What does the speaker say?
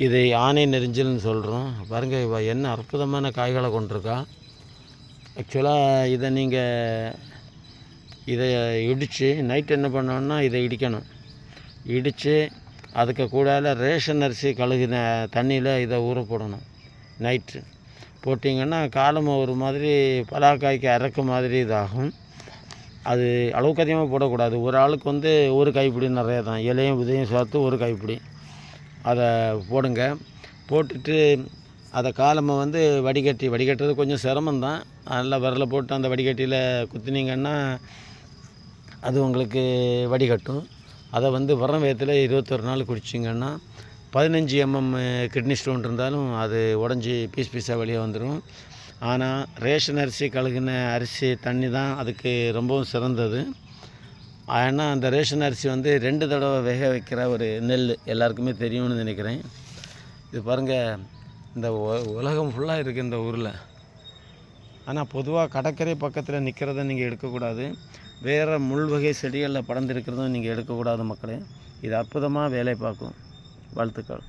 இதை ஆனை நெரிஞ்சல்னு சொல்கிறோம். பாருங்கள் இவ என்ன அற்புதமான காய்களை கொண்டிருக்கா. ஆக்சுவலாக இதை இடித்து நைட் என்ன பண்ணோன்னா இதை இடிக்கணும். இடித்து அதுக்கு கூடால ரேஷன் அரிசி கழுகின தண்ணியில் இதை ஊற போடணும். நைட்டு போட்டிங்கன்னா காலமாக ஒரு மாதிரி பலாக்காய்க்கு அரைக்க மாதிரி இதாகும். அது அளவுக்கு அதிகமாக போடக்கூடாது. ஒரு ஆளுக்கு ஒரு கைப்பிடி நிறைய தான், இலையும் விதையும் சேர்த்து ஒரு கைப்பிடி அதை போடுங்க. போட்டுட்டு அதை காலமாக வடிகட்டுறது கொஞ்சம் சிரமந்தான். நல்லா விரல போட்டு அந்த வடிகட்டியில் குத்துனீங்கன்னா அது உங்களுக்கு வடிகட்டும். அதை வரம் வேத்தில் 21 நாள் குடிச்சிங்கன்னா 15 mm கிட்னி ஸ்டோன் இருந்தாலும் அது உடஞ்சி பீஸாக வெளியே வந்துடும். ஆனால் ரேஷன் அரிசி கழுகின அரிசி தண்ணி தான் அதுக்கு ரொம்பவும் சிறந்தது. ஏன்னா அந்த ரேஷன் அரிசி 2 தடவை வேக வைக்கிற ஒரு நெல் எல்லாருக்குமே தெரியும்னு நினைக்கிறேன். இது பாருங்கள், இந்த உலகம் ஃபுல்லாக இருக்குது இந்த ஊரில். ஆனால் பொதுவாக கடற்கரை பக்கத்தில் நிற்கிறத நீங்கள் எடுக்கக்கூடாது. வேறு முள் வகை செடிகளில் படர்ந்துருக்கிறதும் நீங்கள் எடுக்கக்கூடாது மக்களே. இது அற்புதமாக வேலை பார்க்கும். வாழ்த்துக்கள்.